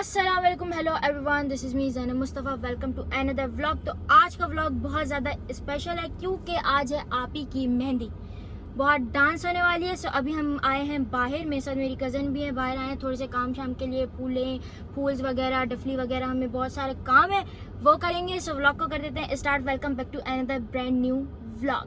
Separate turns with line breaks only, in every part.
अस्सलाम वालेकुम, hello everyone, this is me Zainab Mustafa. Welcome to another vlog. तो आज का व्लॉग बहुत ज़्यादा स्पेशल है क्योंकि आज है आपी की मेहंदी। बहुत डांस होने वाली है। सो अभी हम आए हैं बाहर, मेरे साथ मेरी कज़न भी है। बाहर आए हैं थोड़े से काम शाम के लिए, फूल्स वगैरह, डफली वगैरह, हमें बहुत सारे काम है वो करेंगे। सो व्लॉग को कर देते हैं start. Welcome back to another brand new vlog.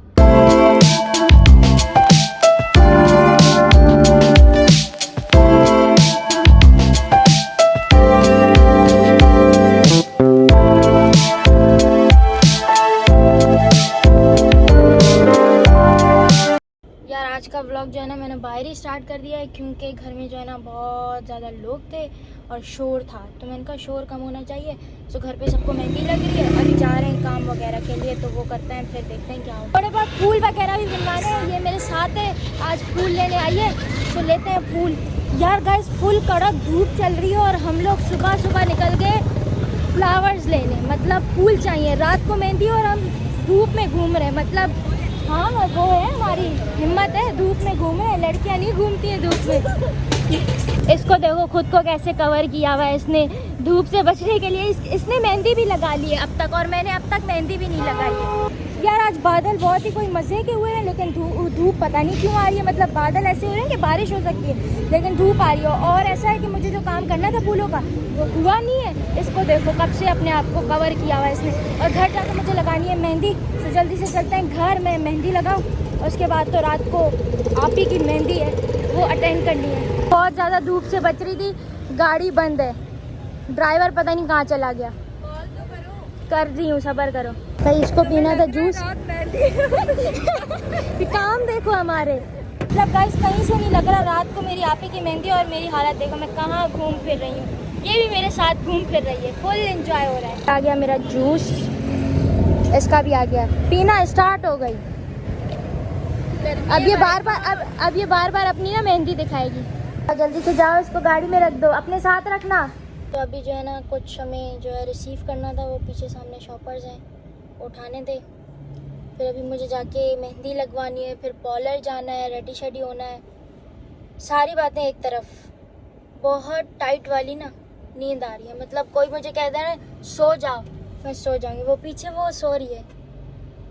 आज का व्लॉग जो है ना मैंने बाहर ही स्टार्ट कर दिया है क्योंकि घर में जो है ना बहुत ज़्यादा लोग थे और शोर था, तो मैंने कहा शोर कम होना चाहिए। तो घर पे सबको मेहंदी लग रही है, अभी जा रहे हैं काम वगैरह के लिए, तो वो करते हैं, फिर देखते हैं क्या हो। थोड़े बहुत फूल वगैरह भी बनवाने हैं, ये मेरे साथ है, आज फूल लेने आइए तो लेते हैं फूल। यार गाइस, फुल कड़क धूप चल रही है और हम लोग सुबह सुबह निकल गए फ्लावर्स लेने, मतलब फूल चाहिए। रात को मेहंदी और हम धूप में घूम रहे हैं, मतलब हाँ वो है, हमारी हिम्मत है, धूप में घूमे। लड़कियां नहीं घूमती है धूप में। इसको देखो खुद को कैसे कवर किया हुआ है इसने धूप से बचने के लिए। इसने मेहंदी भी लगा ली है अब तक, और मैंने अब तक मेहंदी भी नहीं लगाई है। यार आज बादल बहुत ही कोई मज़े के हुए हैं, लेकिन धूप पता नहीं क्यों आ रही है। मतलब बादल ऐसे हो रहे हैं कि बारिश हो सकती है, लेकिन धूप आ रही है। और ऐसा है कि मुझे जो काम करना था फूलों का वो हुआ नहीं है। इसको देखो कब से अपने आप को कवर किया हुआ है इसने। और घर जाकर मुझे लगानी है मेहंदी, तो जल्दी से चलते हैं घर में मेहंदी लगाऊँ। उसके बाद तो रात को आप ही की मेहंदी है वो अटेंड करनी है। बहुत ज़्यादा धूप से बच रही थी, गाड़ी बंद है, ड्राइवर पता नहीं कहाँ चला गया। कर रही हूँ, सब्र करो। भाई इसको पीना था जूस। काम देखो हमारे, मतलब गाइस कहीं से नहीं लग रहा। रात को मेरी आपी की मेहंदी और मेरी हालत देखो, मैं कहाँ घूम फिर रही हूँ, ये भी मेरे साथ घूम फिर रही है। फुल एंजॉय हो रहा है। आ गया मेरा जूस, इसका भी आ गया, पीना स्टार्ट हो गई। अब ये बार बार अपनी ना मेहंदी दिखाएगी। जल्दी से जाओ, इसको गाड़ी में रख दो, अपने साथ रखना। तो अभी जो है ना कुछ हमें जो है रिसीव करना था, वो पीछे सामने शॉपर्स हैं, उठाने दे। फिर अभी मुझे जाके मेहंदी लगवानी है, फिर पार्लर जाना है, रेडी शेडी होना है। सारी बातें एक तरफ, बहुत टाइट वाली ना नींद आ रही है। मतलब कोई मुझे कहता है ना सो जाओ, मैं सो जाऊंगी। वो पीछे वो सो रही है,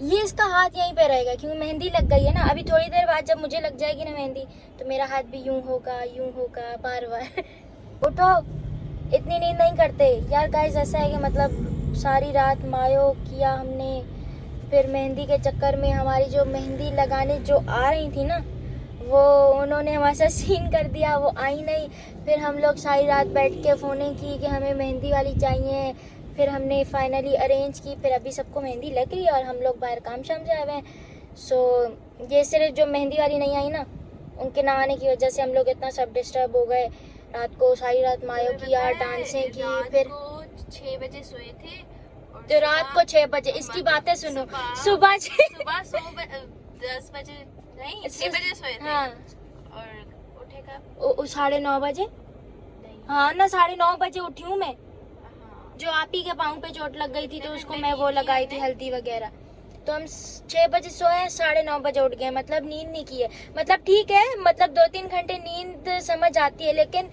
ये इसका हाथ यहीं पे रहेगा क्योंकि मेहंदी लग गई है ना। अभी थोड़ी देर बाद जब मुझे लग जाएगी ना मेहंदी, तो मेरा हाथ भी यूं होगा बार बार। उठो, इतनी नींद नहीं करते यार गाइस। ऐसा है कि मतलब सारी रात मायो किया हमने, फिर मेहंदी के चक्कर में हमारी जो मेहंदी लगाने जो आ रही थी ना, वो उन्होंने हमारे साथ सीन कर दिया, वो आई नहीं। फिर हम लोग सारी रात बैठ के फ़ोनें की कि हमें मेहंदी वाली चाहिए। फिर हमने फाइनली अरेंज की, फिर अभी सबको मेहंदी लग गई और हम लोग बाहर काम शाम से आए हुए हैं। सो ये सिर्फ जो मेहंदी वाली नहीं आई ना, उनके ना आने की वजह से हम लोग इतना सब डिस्टर्ब हो गए। रात को सारी रात मायो किया, डांसें की, फिर
6 बजे सोए थे।
तो रात को 6 बजे, इसकी बातें सुनो, सुबह
10 बजे नहीं, 6 बजे सोए थे।
हाँ,
और उठे कब?
9:30 बजे। हाँ ना, 9:30 बजे उठी हूँ मैं। जो आप ही के पाँव पे चोट लग गई थी तो उसको मैं वो लगाई थी हल्दी वगैरह। तो हम 6 बजे सोए, 9:30 बजे उठ गए। मतलब नींद नहीं की है। मतलब ठीक है, मतलब 2-3 घंटे नींद समझ आती है, लेकिन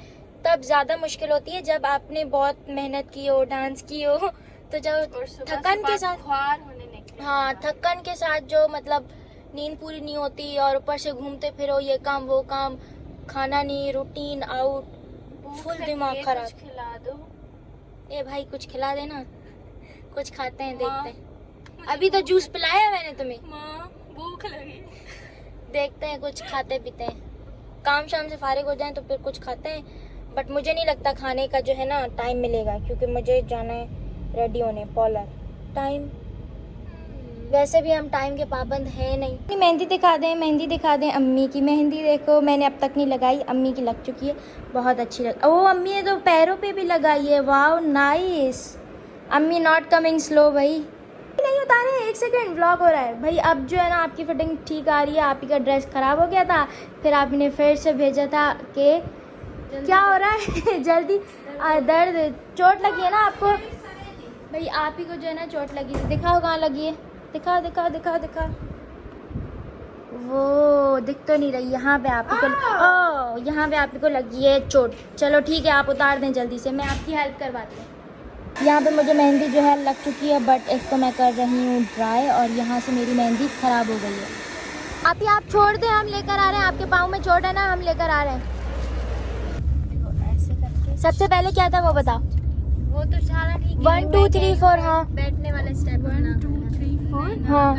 तब ज्यादा मुश्किल होती है जब आपने बहुत मेहनत की हो, डांस की हो, तो जब थकन के साथ हाँ थकन के साथ जो मतलब नींद पूरी नहीं होती, और ऊपर से घूमते फिरो, ये काम वो काम, खाना नहीं, रूटीन आउट, फुल दिमाग खराब।
खिला दो
ए भाई, कुछ खिला देना, कुछ खाते हैं, देखते हैं। अभी तो जूस पिलाया मैंने तुम्हें।
माँ, भूख लगी।
देखते हैं, कुछ खाते पीते हैं, काम शाम से फारिग हो जाएं तो फिर कुछ खाते हैं। बट मुझे नहीं लगता खाने का जो है ना टाइम मिलेगा, क्योंकि मुझे जाना है रेडी होने पार्लर। टाइम वैसे भी हम टाइम के पाबंद हैं नहीं। मेहंदी दिखा दें अम्मी की मेहंदी। देखो मैंने अब तक नहीं लगाई, अम्मी की लग चुकी है, बहुत अच्छी लग। ओ अम्मी ने तो पैरों पे भी लगाई है, वाओ नाइस। अम्मी नॉट कमिंग स्लो भाई, नहीं उतारे, 1 सेकेंड, व्लॉग हो रहा है भाई। अब जो है ना आपकी फिटिंग ठीक आ रही है। आप ही का ड्रेस खराब हो गया था, फिर आपने फिर से भेजा था कि क्या हो रहा है जल्दी। दर्द, चोट लगी है ना आपको भाई? आप ही को जो है ना चोट लगी थी, दिखाओ कहाँ लगी है, दिखा। वो दिख तो नहीं रही। यहाँ पे आप ही को यहाँ पे आप ही को लगी है चोट। चलो ठीक है, आप उतार दें जल्दी से, मैं आपकी हेल्प करवाती हूँ। यहाँ पे मुझे मेहंदी जो है लग चुकी है, बट इसको मैं कर रही हूँ ड्राई, और यहाँ से मेरी मेहंदी ख़राब हो गई है। आप छोड़ दें, हम लेकर आ रहे हैं। आपके पाँव में चोट है ना, हम लेकर आ रहे हैं।
ऐसे करके
सबसे पहले क्या था वो बताओ।
वो तो सारा ठीक है।
1 2 3 4 हाँ
बैठने वाला स्टेप 1 2 3 4
हाँ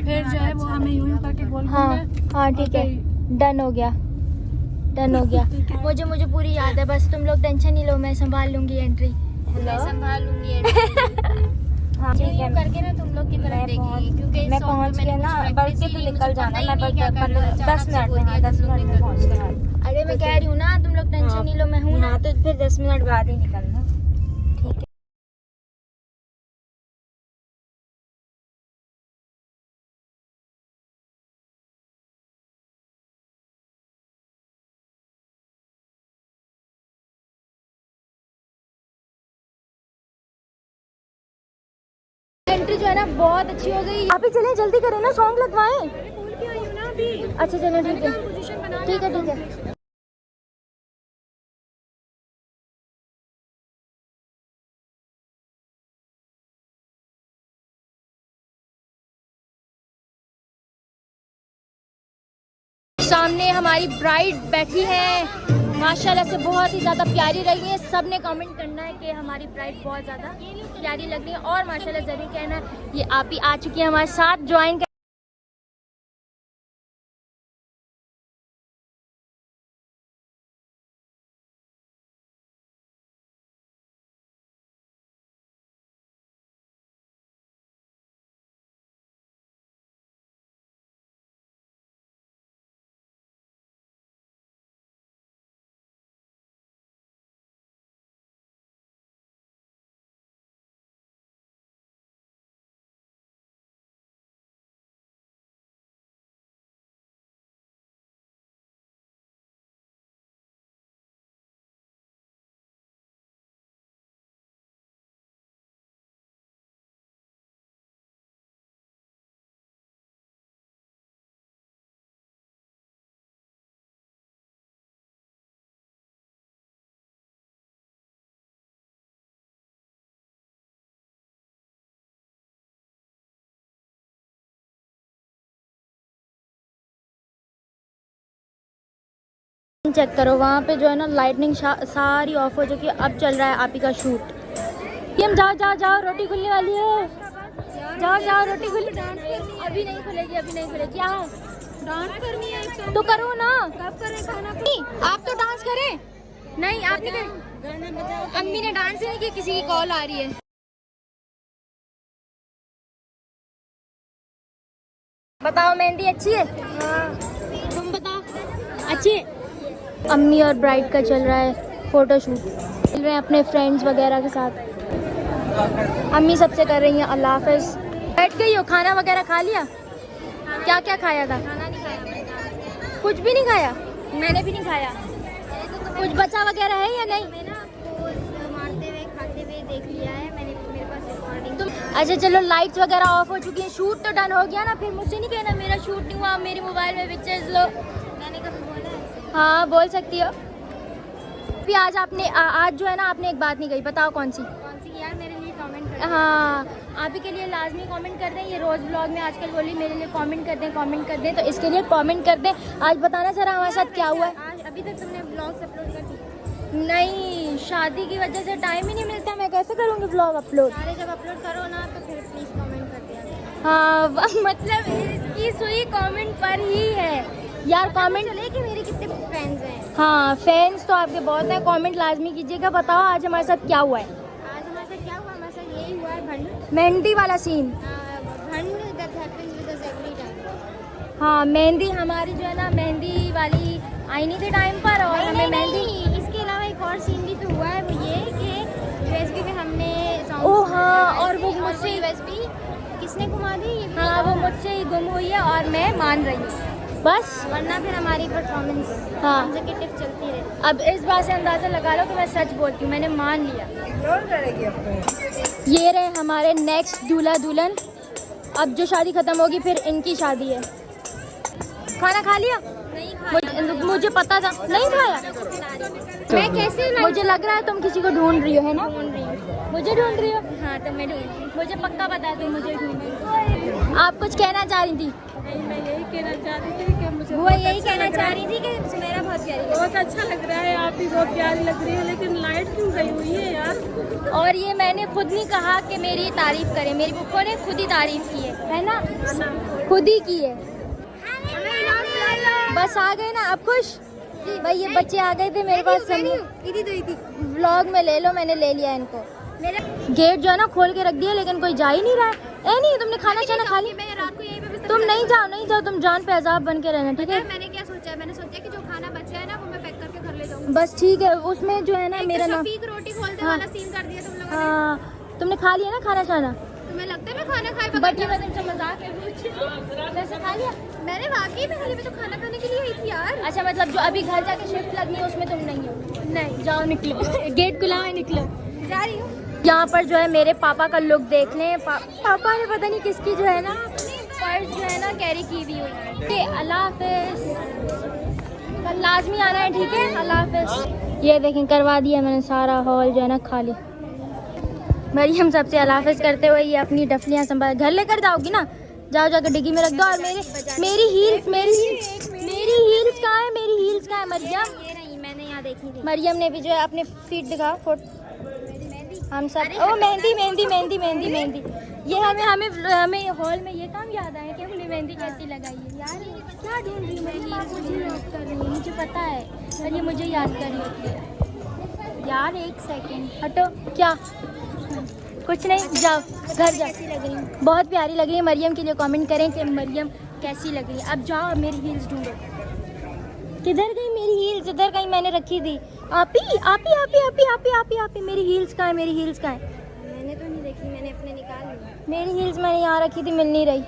फिर जो है वो हमें यूं करके गोल
हाँ हाँ ठीक है, डन हो गया, डन हो गया। मुझे पूरी याद है, बस तुम लोग टेंशन नहीं लो, मैं संभाल लूँगी एंट्री।
मैं संभाल लूंगी।
हाँ ठीक है,
करके ना तुम लोग की तरफ देखिए, क्योंकि
मैं पहुँच गया ना, बल्कि तो निकल जाना, मैं बस 10 मिनट में, हाँ 10 मिनट में पहुँच गया। अरे मैं कह रही हूँ ना, तुम लोग टेंशन नहीं लो, मैं हूँ ना। तो फिर 10 मिनट बाद ही निकलना, ठीक है। एंट्री जो है ना बहुत अच्छी हो गई। आप ही चलें, जल्दी करें ना, सॉन्ग लगवाएं। अच्छा चलो ठीक है, ठीक है ठीक है। सामने हमारी ब्राइड बैठी है, माशाल्लाह से बहुत ही ज़्यादा प्यारी रही है। सब ने कमेंट करना है कि हमारी ब्राइड बहुत ज़्यादा प्यारी लग रही है, और माशाल्लाह ज़रूर कहना है। ये आप ही आ चुकी है हमारे साथ ज्वाइन। चेक करो वहाँ पे जो है ना, लाइटनिंग सारी ऑफ हो चुकी है। अब चल रहा है आप ही का शूट। हम जाओ जाओ जाओ, रोटी खुलने वाली है, जाओ जाओ रोटी खुल। अभी नहीं खुलेगी, अभी नहीं खुलेगी। यहाँ
डांस करनी है
तो करो ना,
कब करें खाना?
आप तो डांस करें। नहीं आप नहीं करें, अम्मी ने डांस ही नहीं की, किसी की कॉल आ रही है। बताओ मेहंदी अच्छी है? तुम बताओ अच्छी है? अम्मी और ब्राइड का चल रहा है फोटोशूट, मिल रहे हैं अपने फ्रेंड्स वगैरह के साथ। अम्मी सबसे कर रही हैं अल्लाह हाफ़िज़। बैठ गई हो, खाना वगैरह खा लिया? क्या क्या खाया था?
खाना नहीं खाया,
कुछ भी नहीं खाया? मैंने भी नहीं खाया। कुछ बचा वगैरह है या नहीं?
मैंने आपको मारते हुए खाते हुए देख लिया है, मैंने मेरे पास रिकॉर्डिंग।
अच्छा चलो, लाइट्स वगैरह ऑफ हो चुकी है, शूट तो डन हो गया ना। फिर मुझसे नहीं कहना मेरा शूट नहीं हुआ, मेरे मोबाइल में पिक्चर्स लो।
मैंने कभी बोला है?
हाँ बोल सकती हो। भी आज आपने आज जो है ना, आपने एक बात नहीं कही, बताओ कौन सी?
कौन सी यार? मेरे लिए कमेंट कर।
हाँ आप ही के लिए लाजमी कमेंट कर दें। ये रोज़ ब्लॉग में आजकल बोली मेरे लिए कमेंट कर दें, कमेंट कर दें, तो इसके लिए कमेंट कर दें। आज बताना सर हमारे साथ क्या हुआ है।
आज अभी तक तुमने ब्लॉग्स अपलोड कर दी?
नहीं, शादी की वजह से टाइम ही नहीं मिलता, मैं कैसे करूँगी ब्लॉग अपलोड।
सारे जब अपलोड करो ना तो फिर प्लीज़ कमेंट कर दिया।
हाँ मतलब इसकी सुई कमेंट पर ही है यार। कमेंट
चले कि मेरे कितने फैंस हैं।
हाँ फैंस तो आपके बहुत हैं, कमेंट लाजमी कीजिएगा। बताओ आज हमारे साथ क्या हुआ है।
आज हमारे साथ क्या हुआ? हमारे साथ यही हुआ है भंड।
मेहंदी वाला सीन।
भंड that happens with us every time.
हाँ मेहंदी हमारी जो है ना, मेहंदी वाली आई नहीं थी टाइम पर, और हमें मेहंदी।
इसके अलावा एक और सीन भी तो हुआ है, वो ये कि यूएसबी में हमने
ओह हाँ, और वो मुझसे
यूएसबी किसने घुमा दी? ये भी
हाँ वो मुझसे ही गुम हुई है, और मैं मान रही हूँ बस।
वरना फिर हमारी परफॉर्मेंस
हाँ
कंसेक्यूटिव चलती रहे।
अब इस बात से अंदाज़ा लगा लो कि मैं सच बोलती हूँ, मैंने मान लिया। ये रहे हमारे नेक्स्ट दूल्हा दुल्हन। अब जो शादी ख़त्म होगी फिर इनकी शादी है। खाना खा लिया?
नहीं खाया।
मुझे पता था नहीं खाया।
मैं कैसे
मुझे लग रहा है तुम किसी को ढूंढ रही हो, है ना?
ढूंढ रही हूँ।
मुझे ढूंढ रही हो?
हाँ तो मैं ढूंढ रही हूँ।
मुझे पक्का पता है तुम मुझे ढूंढ रही हो। आप कुछ कहना चाह रही थी?
मैं यही कहना चाह रही थी कि मुझे
वो यही कहना चाह रही थी कि सुमेरा बहुत प्यारी है।
बहुत अच्छा लग रहा है, आप भी बहुत प्यारी लग रही है, लेकिन लाइट क्यों गई हुई है यार?
और ये मैंने खुद नहीं कहा कि मेरी तारीफ करे, मेरी बुक्को ने खुद ही तारीफ की है ना? खुद ही की है। बस आ गए ना, अब खुश? भाई ये बच्चे आ गए थे मेरे पास, व्लॉग में ले लो, मैंने ले लिया इनको। गेट जो है ना खोल के रख दिया, लेकिन कोई जा ही नहीं रहा है। ए नहीं, तुमने खाना शाना खा लिया?
मैं रात को यहीं पे बिस्तर
तुम
में
नहीं जाओ, तुम जान पे अजाब बन के रहना, ठीक है?
मैंने क्या सोचा है, मैंने सोचा कि जो खाना बचा है ना वो मैं पैक करके घर ले जाऊंगी।
बस ठीक है, उसमें जो है ना
एक
मेरा
तो
नाम।
शफीक रोटी खोलते
हाँ।
वाला सीन कर दिया तुम लोगों ने।
हाँ तुमने खा लिया ना खाना शाना?
तुम्हें लगता है मैं खाना खाए
बट
बगैर
ये मैं तुमसे मजाक है, वैसे खा लिया?
मैंने वाकई में तो खाना खाने के लिए आई थी यार।
अच्छा मतलब जो अभी घर जाके शिफ्ट लगनी है उसमें तुम नहीं हो? नहीं, जाओ निकलो। गेट खुला है, निकलो।
जा रही हूँ।
यहाँ पर जो है मेरे पापा का लुक देख लें। पापा ने पता नहीं किसकी जो है ना पर्स जो है ना कैरी की हुई है। अल्लाह हाफिज, कल लाजमी आना है, ठीक है? अल्लाह हाफिज। ये देखें करवा दिया मैंने सारा हॉल जो है ना खाली। मरियम सबसे अल्लाह हाफिज करते हुए ये अपनी डफलियाँ संभाल घर लेकर जाओगी ना, जाओ जाकर डिग्गी में रख दो। और मेरी हील्स कहाँ है? मेरी हील्स कहाँ है मरियम?
ये नहीं, मैंने यहाँ देखी थी।
मरियम ने भी जो है अपने फीट दिखा हम सब। ओ मेहंदी मेहंदी मेहंदी मेहंदी मेहंदी, ये हमें हॉल में ये काम याद आया कि हमने मेहंदी कैसी लगाई है। यार क्या ढूंढ रही हूँ मैं? मुझे याद कर रही हूँ, मुझे पता है, पर ये मुझे याद कर रही होती है। यार एक सेकंड हटो। क्या? कुछ नहीं, जाओ घर जाओ।
कैसी लग रही हूँ?
बहुत प्यारी लग रही है। मरियम के लिए कमेंट करें कि मरियम कैसी लग रही है। अब जाओ मेरी हील्स ढूंढो। किधर गई मेरी हील्स? इधर कहीं मैंने रखी थी। आपी मेरी हील्स कहाँ है? मेरी हील्स कहाँ है?
मैंने तो नहीं देखी, मैंने अपने निकाल ली।
मेरी हील्स मैंने यहाँ रखी थी, मिल नहीं रही।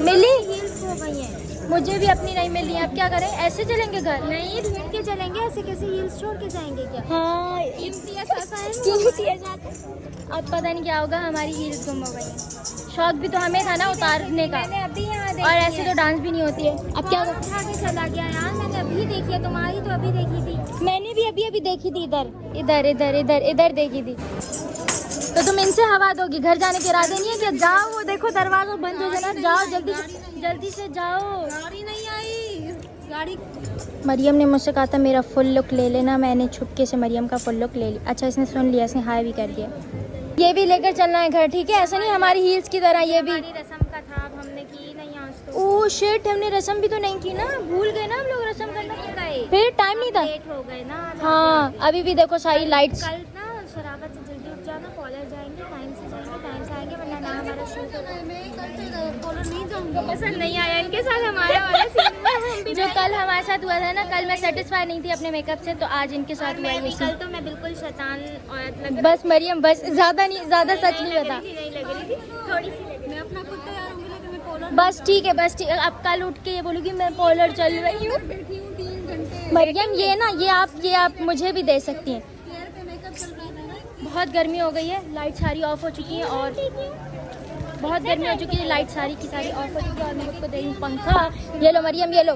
मिली?
हील्स हो गई हैं।
मुझे भी अपनी नहीं मिल रही है। अब क्या करें? ऐसे चलेंगे घर?
नहीं ढूंढ के चलेंगे, ऐसे कैसे हील्स छोड़ के जाएंगे क्या?
हाँ
कीमती एहसास है।
अब पता नहीं क्या होगा, हमारी हील्स गुम हो गई हैं। शौक भी तो हमें था ना उतारने का,
मैंने अभी यहाँ देखी
और
है।
ऐसे तो डांस भी नहीं होती है। अब क्या
कौन उठा के चला गया यार? मैंने अभी देखी है, तुम्हारी तो अभी देखी थी।
मैंने भी अभी देखी थी, इधर देखी थी। तो तुम इनसे हवा दोगी? घर जाने के इरादे नहीं है क्या? जाओ, वो देखो दरवाजा बंद हो जाना, जाओ जल्दी से जाओ।
गाड़ी नहीं आई, गाड़ी।
मरियम ने मुझसे कहा था मेरा फुल लुक ले लेना, मैंने छुपके से मरियम का फुल लुक ले लिया। अच्छा इसने सुन लिया, इसने हाय भी कर दिया। ये भी लेकर चलना है घर, ठीक है? ऐसा नहीं हमारी हील्स की तरह ये भी।
हमारी रस्म का था, अब हमने की नहीं आज तो।
ओह शिट, हमने रस्म भी तो नहीं की ना, भूल गए ना हम लोग रस्म करना।
गए,
फिर टाइम नहीं था।
लेट हो गए ना।
हाँ अभी भी देखो सारी लाइट्स।
कल ना शराबत से जल्दी उठ जाना, कॉलेज जाएंगे, टाइम से आएंगे, वरना ना हमारा शूट होगा। कॉलेज नहीं जाऊंगी, पसंद नहीं आया इनके साथ हमारा वाला सीन में।
जो कल हमारे साथ हुआ था ना, कल मैं सेटिस्फाई नहीं थी अपने मेकअप से, तो आज इनके साथ हुआ
मैं भी
ये
कल
सीन।
तो मैं बिल्कुल शैतान औरत लग
बस मरियम बस, ज्यादा सच नहीं बता।
नहीं लग रही थी, थोड़ी सी लग रही। मैं अपना खुद तैयार होंगी, लेकिन मैं पोलर
बस ठीक है, बस ठीक है। अब कल उठ के ये बोलूँगी मैं पोलर चल रही हूँ।
बैठी हूँ 3 घंटे।
मरियम ये ना, ये आप मुझे भी दे सकती हैं।
हेयर पे मेकअप चल रहा है ना।
बहुत गर्मी हो गई है, लाइट सारी ऑफ हो चुकी है, और बहुत गर्मी हो चुकी है, लाइट सारी की सारी ऑफ हो चुकी है। और मैं खुद को दे रही हूँ पंखा। ये लो मरियम, ये लो।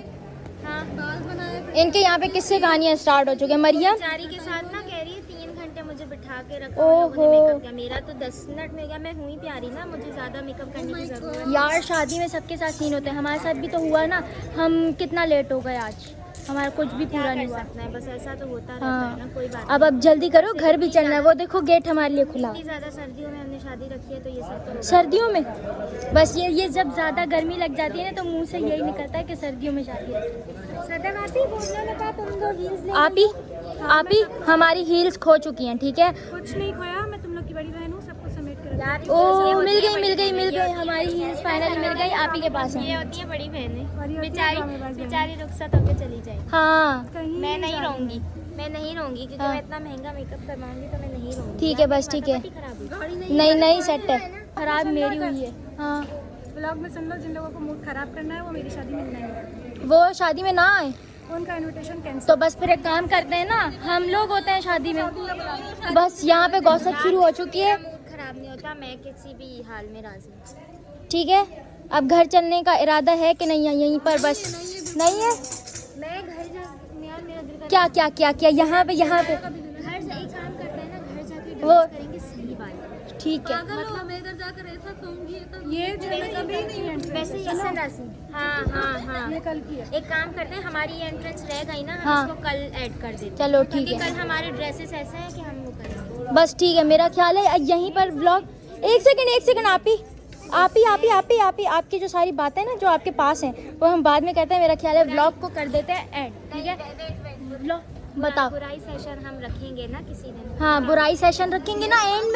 हाँ, बाल बनाए।
इनके यहाँ पे किससे कहानियाँ स्टार्ट हो चुकी है। मरियम
बेचारी के साथ ना कह रही है 3 घंटे मुझे बिठा के रखा,
ओहो।
लोगों ने मेकअप किया। मेरा तो 10 मिनट में गया, मैं हुई प्यारी ना, मुझे ज्यादा मेकअप करने की जरूरत है।
यार शादी में सबके साथ सीन होते हैं, हमारे साथ भी तो हुआ ना। हम कितना लेट हो गए आज, हमारा कुछ भी पूरा नहीं हुआ।
सकता है, बस ऐसा तो होता रहता
हाँ
है ना, कोई बात
अब जल्दी करो, घर भी चलना है। वो देखो गेट हमारे लिए खुला।
नहीं। ज्यादा सर्दियों में हमने शादी रखी है, तो ये सब तो होगा।
सर्दियों में बस ये जब ज़्यादा गर्मी लग जाती है ना, तो मुंह से यही निकलता है कि सर्दियों में शादी है।
सदन आती बोलने लगा तुम 2 हील्स ले।
आप ही हमारी हील्स खो चुकी हैं, ठीक है?
कुछ नहीं खोया, मैं तुम लोग की बड़ी बहन हूँ, सब कुछ समेट कर
यार
ओ मिल गई हमारी हील्स फाइनली मिल गई, आप ही के पास
ये
है।
होती है बड़ी बहनें,
बड़ी होती है,
बेचारी
हमारे पास
बेचारी रुखसत होकर चली जाएगी।
हाँ
कहीं
मैं नहीं रहूंगी, क्योंकि
हाँ।
मैं इतना महंगा मेकअप करवाऊंगी, तो मैं नहीं रहूंगी।
ठीक है, बस ठीक है।
खराब
नहीं सेट है, खराब मेरी हुई है। हाँ
ब्लॉग में सुन लो, जिन लोगों को मूड खराब करना है वो मेरी शादी में नहीं आए,
वो शादी में ना आए
उनका इनविटेशन कैंसिल।
तो बस फिर एक काम करते हैं ना, हम लोग होते हैं शादी में। बस यहाँ पे गॉसिप शुरू हो चुकी है,
खराब नहीं होता, मैं किसी भी हाल में राजी हूँ।
ठीक है? अब घर चलने का इरादा है कि नहीं है यहीं पर बस? नहीं है।
मैं घर जा यार मेरा दिल कर
क्या क्या क्या क्या यहाँ पे
घर से एक काम करते हैं ना, घर जाके
वो
डांस करेंगे सही बात।
ठीक है।
मतलब मैं इधर जाकर ऐसा सोऊंगी
ये कभी नहीं वैसे ये हाँ
ये कल की है।
एक काम करते हैं, हमारी एंट्रेंस रह गई ना, हम
हाँ।
इसको कल ऐड कर देते हैं।
चलो ठीक
क्योंकि
है,
कल हमारे ड्रेसेस ऐसे हैं कि हम वो करेंगे।
बस ठीक है। मेरा ख्याल है यहीं पर व्लॉग, एक सेकंड आप ही आपकी जो सारी बातें ना जो आपके पास हैं वो हम बाद में कहते हैं। मेरा ख्याल है व्लॉग को कर देते हैं एंड, ठीक है? बताओ।
बुराई सेशन हम रखेंगे ना किसी दिन।
हाँ, बुराई सेशन रखेंगे ना एंड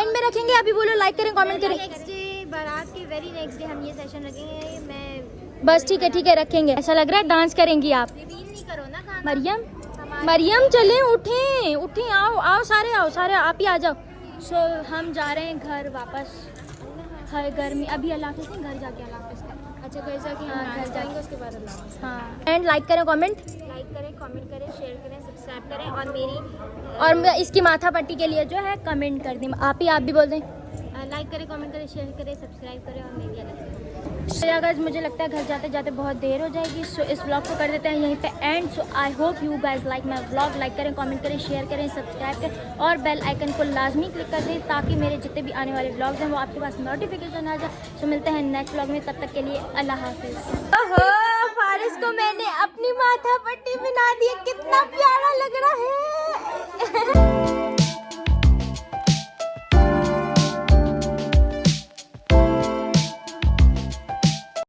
में रखेंगे। अभी बोलो लाइक करें, कमेंट करें।
नेक्स्ट डे बारात के वेरी नेक्स्ट डे हम ये सेशन रखेंगे। मैं
बस ठीक है रखेंगे। ऐसा लग रहा है डांस करेंगी आप।
रिवील नहीं करो ना खाना।
मरियम चलें, उठें, आओ सारे आप ही आ जाओ। सो हम जा रहे हैं घर वापस। घर में अभी अल्लाह हाफिज़ नहीं, घर जाके अल्लाह हाफिज़ करें।
अच्छा घर जाके
हाँ,
हम
घर
नाच
जाके।
करेंगे, उसके बाद अल्लाह।
हाँ, एंड लाइक करें, कमेंट
लाइक करें, कमेंट करें, शेयर करें, सब्सक्राइब करें और मेरी
और इसकी माथा पट्टी के लिए जो है कमेंट कर दें। आप भी बोल दें।
लाइक करें, कमेंट करें, शेयर करें, सब्सक्राइब करें और मेरी अलग से।
तो अगर मुझे लगता है घर जाते जाते बहुत देर हो जाएगी, सो इस व्लॉग को कर देते हैं यहीं पे and. So I hope you guys like my vlog. Like करें, कमेंट करें, शेयर करें, सब्सक्राइब करें और बेल आइकन को लाजमी क्लिक कर दें ताकि मेरे जितने भी आने वाले व्लॉग्स हैं वो आपके पास नोटिफिकेशन आ जाए। सो मिलते हैं नेक्स्ट व्लॉग में, तब तक के लिए अल्लाह हाफिज़। ओहो, फारिस को मैंने अपनी माथा पट्टी बना दी, कितना प्यारा